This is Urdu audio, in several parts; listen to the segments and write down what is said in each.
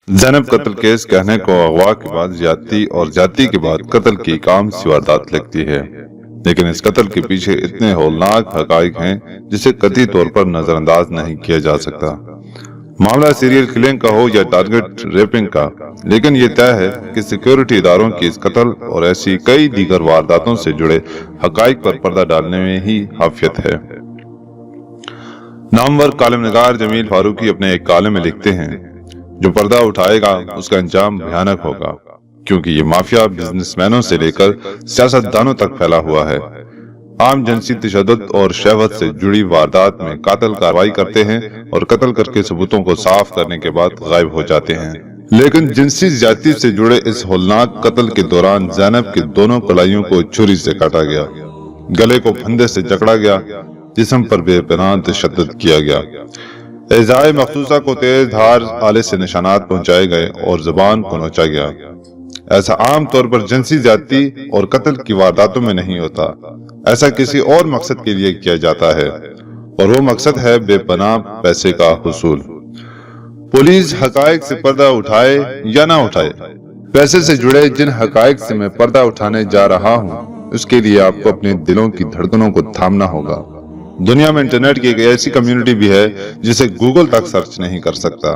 زینب قتل کیس کہنے کو اغوا کے بعد زیادتی اور زیادتی کے بعد قتل کی ایک عام سی واردات لگتی ہے، لیکن اس قتل کے پیچھے اتنے ہولناک حقائق ہیں جسے قطعی طور پر نظر انداز نہیں کیا جا سکتا۔ معاملہ سیریل کلنگ کا ہو یا ٹارگٹ ریپنگ کا، لیکن یہ طے ہے کہ سیکیورٹی اداروں کی اس قتل اور ایسی کئی دیگر وارداتوں سے جڑے حقائق پر پردہ ڈالنے میں ہی حافظ ہے۔ نامور کالم نگار جمیل فاروقی اپنے ایک کالم میں لکھتے ہیں، جو پردہ اٹھائے گا اس کا انجام بھیانک ہوگا، کیونکہ یہ مافیا بزنس مینوں سے لے کر سیاست دانوں تک پھیلا ہوا ہے۔ عام جنسی تشدد اور شہوت سے جڑی واردات میں قاتل کارروائی کرتے ہیں اور قتل کر کے ثبوتوں کو صاف کرنے کے بعد غائب ہو جاتے ہیں، لیکن جنسی زیادتی سے جڑے اس ہولناک قتل کے دوران زینب کے دونوں کلائیوں کو چھری سے کاٹا گیا، گلے کو پھندے سے جکڑا گیا، جسم پر بے پناہ تشدد کیا گیا، اعضائے مخصوصہ کو تیز دھار آلے سے نشانات پہنچائے گئے اور زبان کو نوچا گیا۔ ایسا عام طور پر جنسی زیادتی اور قتل کی وارداتوں میں نہیں ہوتا، ایسا کسی اور مقصد کے لیے کیا جاتا ہے، اور وہ مقصد ہے بے پناہ پیسے کا حصول۔ پولیس حقائق سے پردہ اٹھائے یا نہ اٹھائے، پیسے سے جڑے جن حقائق سے میں پردہ اٹھانے جا رہا ہوں، اس کے لیے آپ کو اپنے دلوں کی دھڑکنوں کو تھامنا ہوگا۔ دنیا میں انٹرنیٹ کی ایک ایسی کمیونٹی بھی ہے جسے گوگل تک سرچ نہیں کر سکتا۔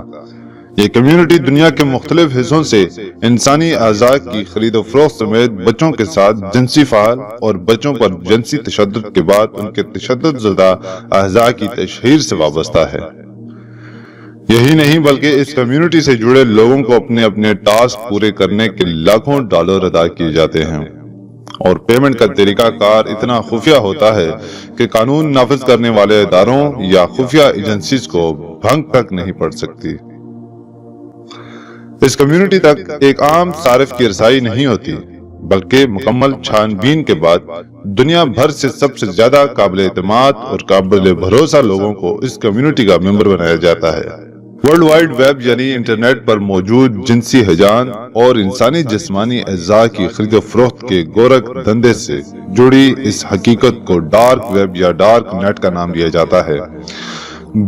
یہ کمیونٹی دنیا کے مختلف حصوں سے انسانی اعضاء کی خرید و فروخت سمیت بچوں کے ساتھ جنسی فعال اور بچوں پر جنسی تشدد کے بعد ان کے تشدد زدہ اعضاء کی تشہیر سے وابستہ ہے۔ یہی نہیں بلکہ اس کمیونٹی سے جڑے لوگوں کو اپنے اپنے ٹاسک پورے کرنے کے لاکھوں ڈالر ادا کیے جاتے ہیں، اور پیمنٹ کا طریقہ کار اتنا خفیہ ہوتا ہے کہ قانون نافذ کرنے والے اداروں یا خفیہ ایجنسیز کو بھنگ تک نہیں پڑ سکتی۔ اس کمیونٹی تک ایک عام صارف کی رسائی نہیں ہوتی، بلکہ مکمل چھان بین کے بعد دنیا بھر سے سب سے زیادہ قابل اعتماد اور قابل بھروسہ لوگوں کو اس کمیونٹی کا ممبر بنایا جاتا ہے۔ ورلڈ وائڈ ویب یعنی انٹرنیٹ پر موجود جنسی حجان اور انسانی جسمانی اعضاء کی خرید و فروخت کے گورکھ دھندے سے جڑی اس حقیقت کو ڈارک ویب یا ڈارک نیٹ کا نام دیا جاتا ہے۔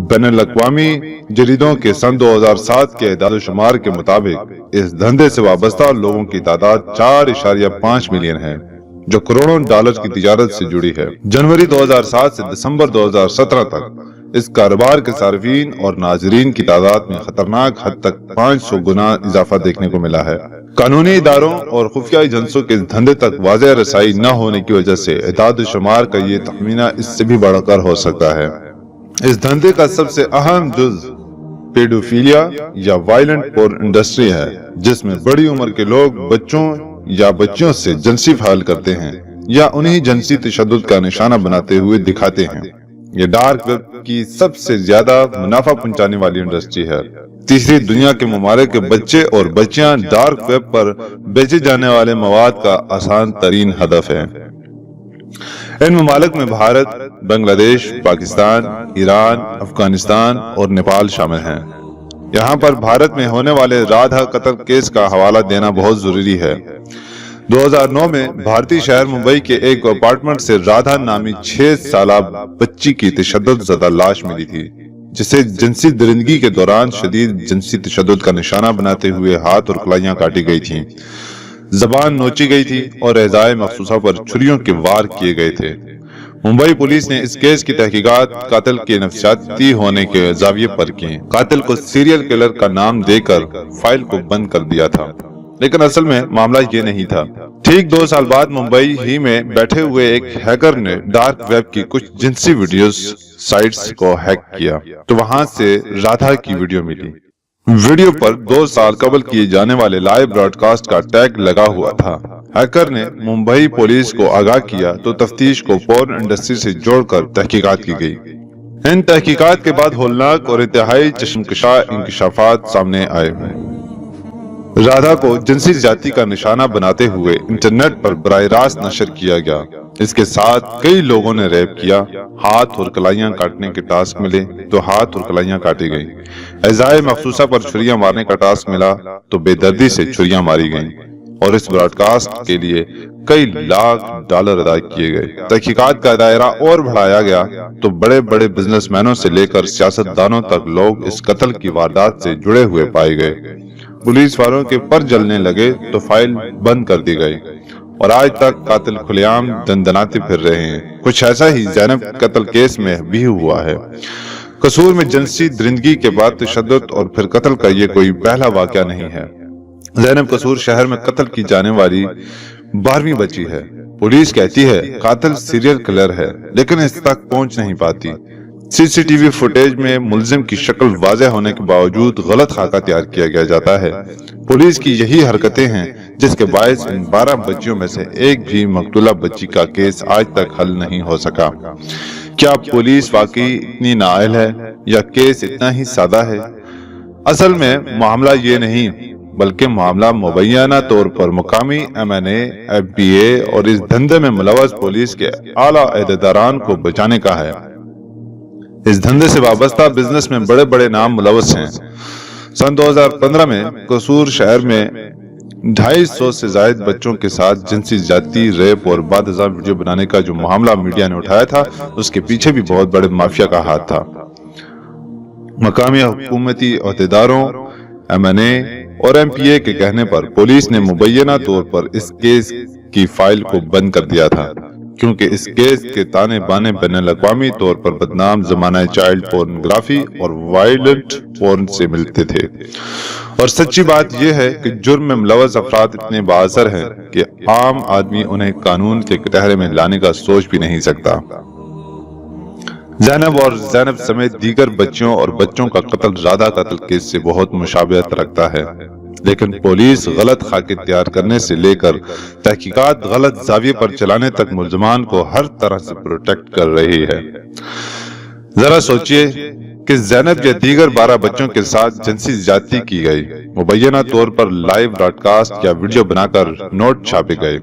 بین الاقوامی جریدوں کے سن 2007 کے اعداد و شمار کے مطابق اس دھندے سے وابستہ لوگوں کی تعداد 4.5 ملین ہے، جو کروڑوں ڈالر کی تجارت سے جڑی ہے۔ جنوری 2007 سے دسمبر 2017 تک اس کاروبار کے صارفین اور ناظرین کی تعداد میں خطرناک حد تک 500 گنا اضافہ دیکھنے کو ملا ہے۔ قانونی اداروں اور خفیہ ایجنسیوں کے دھندے تک واضح رسائی نہ ہونے کی وجہ سے اعداد و شمار کا یہ تخمینہ اس سے بھی بڑھ کر ہو سکتا ہے۔ اس دھندے کا سب سے اہم جز پیڈوفیلیا یا وائلنٹ پورن انڈسٹری ہے، جس میں بڑی عمر کے لوگ بچوں یا بچیوں سے جنسی فعال کرتے ہیں یا انہیں جنسی تشدد کا نشانہ بناتے ہوئے دکھاتے ہیں۔ یہ ڈارک ویب کی سب سے زیادہ منافع پہنچانے والی انڈسٹری ہے۔ تیسری دنیا کے ممالک کے بچے اور بچیاں ڈارک ویب پر بیچے جانے والے مواد کا آسان ترین ہدف ہیں۔ ان ممالک میں بھارت، بنگلہ دیش، پاکستان، ایران، افغانستان اور نیپال شامل ہیں۔ یہاں پر بھارت میں ہونے والے رادھا قتل کیس کا حوالہ دینا بہت ضروری ہے۔ 2009 میں بھارتی شہر ممبئی کے ایک اپارٹمنٹ سے رادھا نامی 6 سالہ بچی کی تشدد زدہ لاش ملی تھی، جسے جنسی درندگی کے دوران شدید جنسی تشدد کا نشانہ بناتے ہوئے ہاتھ اور کلائیاں کاٹی گئی تھیں، زبان نوچی گئی تھی اور اعضائے مخصوصہ پر چھریوں کے وار کیے گئے تھے۔ ممبئی پولیس نے اس کیس کی تحقیقات قاتل کے نفسیاتی ہونے کے زاویے پر کی۔ قاتل کو سیریل کلر کا نام دے کر فائل کو بند کر دیا تھا، لیکن اصل میں معاملہ یہ نہیں تھا۔ ٹھیک 2 سال بعد ممبئی ہی میں بیٹھے ہوئے ایک ہیکر نے ڈارک ویب کی کچھ جنسی ویڈیوز سائٹس کو ہیک کیا تو وہاں سے رادھا کی ویڈیو ملی۔ ویڈیو پر 2 سال قبل کیے جانے والے لائیو براڈ کاسٹ کا ٹیگ لگا ہوا تھا۔ ہیکر نے ممبئی پولیس کو آگاہ کیا تو تفتیش کو پورن انڈسٹری سے جوڑ کر تحقیقات کی گئی۔ ان تحقیقات کے بعد ہولناک اور انتہائی چشمکشا انکشافات سامنے آئے۔ رادھا کو جنسی زیادتی کا نشانہ بناتے ہوئے انٹرنیٹ پر براہ راست نشر کیا گیا۔ اس کے ساتھ کئی لوگوں نے ریپ کیا، ہاتھ اور کلائیاں کاٹنے کے ٹاسک ملے تو ہاتھ اور کلائیاں کاٹی گئیں، اعضائے مخصوصہ پر چھریاں مارنے کا ٹاسک ملا تو بے دردی سے چھریاں ماری گئیں، اور اس براڈ کاسٹ کے لیے کئی لاکھ ڈالر ادا کیے گئے۔ تحقیقات کا دائرہ اور بڑھایا گیا تو بڑے بڑے بزنس مینوں سے لے کر سیاست دانوں تک لوگ اس قتل کی واردات سے جڑے ہوئے پائے گئے، پولیس والوں کے پر جلنے لگے تو فائل بند کر دی گئی اور آج تک قاتل کھلے عام دندناتے پھر رہے ہیں۔ کچھ ایسا ہی زینب قتل کیس میں بھی ہوا ہے۔ قصور میں جنسی درندگی کے بعد تشدد اور پھر قتل کا یہ کوئی پہلا واقعہ نہیں ہے۔ زینب قصور شہر میں قتل کی جانے والی 12ویں بچی ہے۔ پولیس کہتی ہے قاتل سیریل کلر ہے، لیکن اس تک پہنچ نہیں پاتی۔ سی سی ٹی وی فوٹیج میں ملزم کی شکل واضح ہونے کے باوجود غلط خاکہ تیار کیا گیا جاتا ہے۔ پولیس کی یہی حرکتیں ہیں جس کے باعث ان 12 بچیوں میں سے ایک بھی مقتولہ بچی کا کیس آج تک حل نہیں ہو سکا۔ کیا پولیس واقعی اتنی نااہل ہے یا کیس اتنا ہی سادہ ہے؟ اصل میں معاملہ یہ نہیں، بلکہ معاملہ مبینہ طور پر مقامی MNA، FBA اور اس دھندے میں ملوث پولیس کے اعلیٰ عہدیداران کو بچانے کا ہے۔ اس دھندے سے وابستہ بزنس میں بڑے بڑے نام ملوث ہیں۔ سن 2015 میں قصور شہر میں 250 سے زائد بچوں کے ساتھ جنسی زیادتی، ریپ اور بعد ازاں ویڈیو بنانے کا جو معاملہ میڈیا نے اٹھایا تھا، اس کے پیچھے بھی بہت بڑے مافیا کا ہاتھ تھا۔ مقامی حکومتی عہدیداروں، MNA اور MPA کے کہنے پر پولیس نے مبینہ طور پر اس کیس کی فائل کو بند کر دیا تھا، کیونکہ اس کیس کے تانے بانے بین الاقوامی طور پر بدنام زمانہ چائلڈ پورنوگرافی اور وائلنٹ پورن سے ملتے تھے۔ اور سچی بات یہ ہے کہ جرم میں ملوث افراد اتنے بااثر ہیں کہ عام آدمی انہیں قانون کے کٹہرے میں لانے کا سوچ بھی نہیں سکتا۔ زینب اور زینب سمیت دیگر بچیوں اور بچوں کا قتل رادہ قتل کیس سے بہت مشابہت رکھتا ہے، لیکن پولیس غلط خاکے تیار کرنے سے لے کر تحقیقات غلط زاویے پر چلانے تک ملزمان کو ہر طرح سے پروٹیکٹ کر رہی ہے۔ ذرا سوچئے کہ زینب یا دیگر 12 بچوں کے ساتھ جنسی زیادتی کی گئی، مبینہ طور پر لائیو براڈ کاسٹ یا ویڈیو بنا کر نوٹ چھاپے گئے،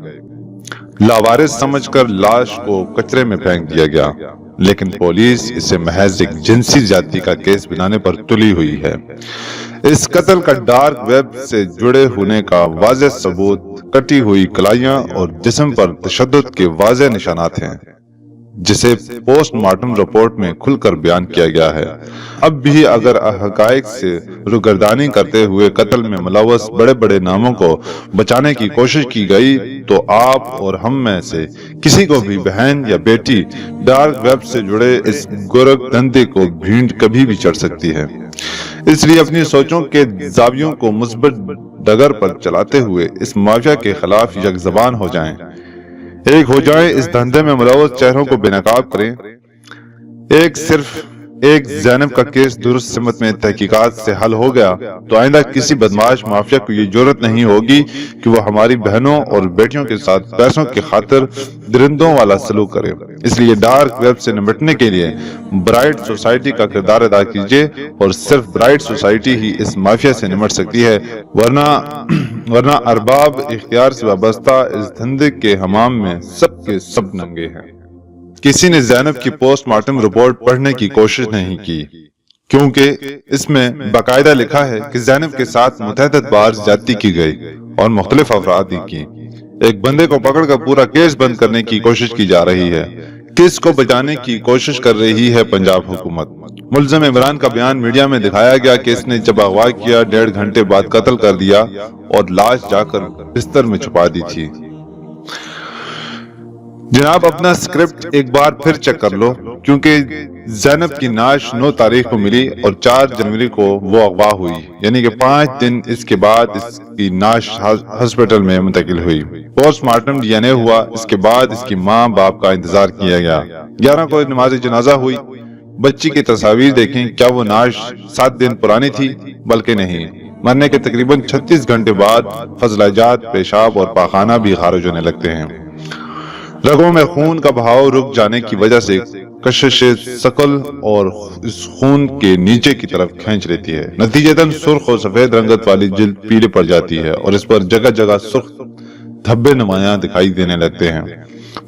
لاوارث سمجھ کر لاش کو کچرے میں پھینک دیا گیا، لیکن پولیس اسے محض ایک جنسی زیادتی کا کیس بنانے پر تلی ہوئی ہے۔ اس قتل کا ڈارک ویب سے جڑے ہونے کا واضح ثبوت کٹی ہوئی کلائیاں اور جسم پر تشدد کے واضح نشانات ہیں، جسے پوسٹ مارٹم رپورٹ میں کھل کر بیان کیا گیا ہے۔ اب بھی اگر حقائق سے روگردانی کرتے ہوئے قتل میں ملوث بڑے بڑے ناموں کو بچانے کی کوشش کی گئی تو آپ اور ہم میں سے کسی کو بھی بہن یا بیٹی ڈارک ویب سے جڑے اس گرگ دھندے کو بھینڈ کبھی بھی چڑھ سکتی ہے۔ اس لیے اپنی سوچوں کے زاویوں کو مثبت ڈگر پر چلاتے ہوئے اس مافیا کے خلاف یک زبان ہو جائیں، ایک ہو جائیں، اس دھندے میں ملوث چہروں کو بے نقاب کریں۔ صرف ایک زینب کا کیس درست سمت میں تحقیقات سے حل ہو گیا تو آئندہ کسی بدمعاش مافیا کو یہ جرأت نہیں ہوگی کہ وہ ہماری بہنوں اور بیٹیوں کے ساتھ پیسوں کی خاطر درندوں والا سلوک کرے۔ اس لیے ڈارک ویب سے نمٹنے کے لیے برائٹ سوسائٹی کا کردار ادا کیجیے، اور صرف برائٹ سوسائٹی ہی اس مافیا سے نمٹ سکتی ہے، ورنہ ارباب اختیار سے وابستہ اس دھندے کے حمام میں سب کے سب ننگے ہیں۔ کسی نے زینب کی پوسٹ مارٹم رپورٹ پڑھنے کی کوشش نہیں کی، کیونکہ اس میں باقاعدہ لکھا ہے کہ زینب کے ساتھ متعدد بار زیادتی کی گئی اور مختلف افراد نے کی۔ ایک بندے کو پکڑ کر پورا کیس بند کرنے کی کوشش کی جا رہی ہے۔ کس کو بچانے کی کوشش کر رہی ہے پنجاب حکومت؟ ملزم عمران کا بیان میڈیا میں دکھایا گیا کہ اس نے جب اغوا کیا 1.5 گھنٹے بعد قتل کر دیا اور لاش جا کر بستر میں چھپا دی تھی۔ جناب اپنا اسکرپٹ ایک بار پھر چیک کر لو، کیونکہ زینب کی نعش 9 تاریخ کو ملی اور 4 جنوری کو وہ اغوا ہوئی، یعنی کہ 5 دن اس کے بعد اس کی نعش ہسپتال میں منتقل ہوئی۔ پوسٹ مارٹم DNA ہوا، اس کے بعد اس کی ماں باپ کا انتظار کیا گیا۔ 11 کو نماز جنازہ ہوئی۔ بچی کی تصاویر دیکھیں، کیا وہ نعش 7 دن پرانی تھی؟ بلکہ نہیں، مرنے کے تقریباً 36 گھنٹے بعد فضلہ پیشاب اور پاخانہ بھی خارج ہونے لگتے ہیں۔ رگوں میں خون کا بہاؤ رک جانے کی وجہ سے کشش ثقل اور اس خون کے نیچے کی طرف کھینچ لیتی ہے، نتیجتاً سرخ اور سفید رنگت والی جلد پیلے پڑ جاتی ہے اور اس پر جگہ جگہ سرخ دھبے نمایاں دکھائی دینے لگتے ہیں۔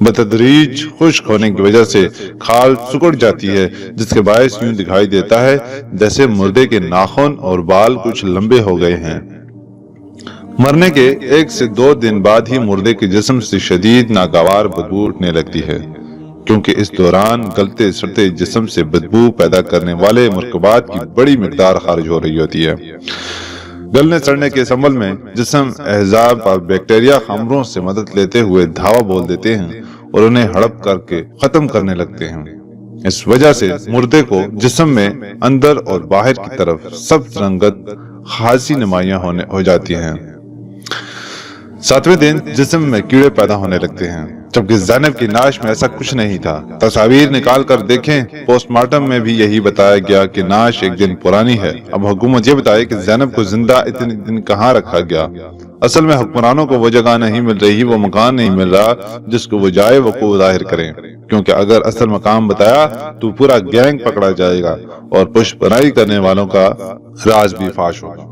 بتدریج خشک ہونے کی وجہ سے کھال سکڑ جاتی ہے، جس کے باعث یوں دکھائی دیتا ہے جیسے مردے کے ناخن اور بال کچھ لمبے ہو گئے ہیں۔ مرنے کے 1 سے 2 دن بعد ہی مردے کے جسم سے شدید ناگوار بدبو اٹھنے لگتی ہے، کیونکہ اس دوران گلتے سڑتے جسم سے بدبو پیدا کرنے والے مرکبات کی بڑی مقدار خارج ہو رہی ہوتی ہے۔ گلنے سڑنے کے اس عمل میں جسم احزاب اور بیکٹیریا خمروں سے مدد لیتے ہوئے دھاوا بول دیتے ہیں اور انہیں ہڑپ کر کے ختم کرنے لگتے ہیں۔ اس وجہ سے مردے کو جسم میں اندر اور باہر کی طرف سبز رنگت خاصی نمایاں ہو جاتی ہیں۔ 7ویں دن جسم میں کیڑے پیدا ہونے لگتے ہیں، جبکہ زینب کی نعش میں ایسا کچھ نہیں تھا۔ تصاویر نکال کر دیکھیں، پوسٹ مارٹم میں بھی یہی بتایا گیا کہ نعش ایک دن پرانی ہے۔ اب حکومت یہ بتائے کہ زینب کو زندہ اتنے دن کہاں رکھا گیا۔ اصل میں حکمرانوں کو وہ جگہ نہیں مل رہی، وہ مکان نہیں مل رہا جس کو وہ جائے وقوع ظاہر کریں، کیونکہ اگر اصل مقام بتایا تو پورا گینگ پکڑا جائے گا اور پشت پناہی کرنے والوں کا راز بھی فاش ہوگا۔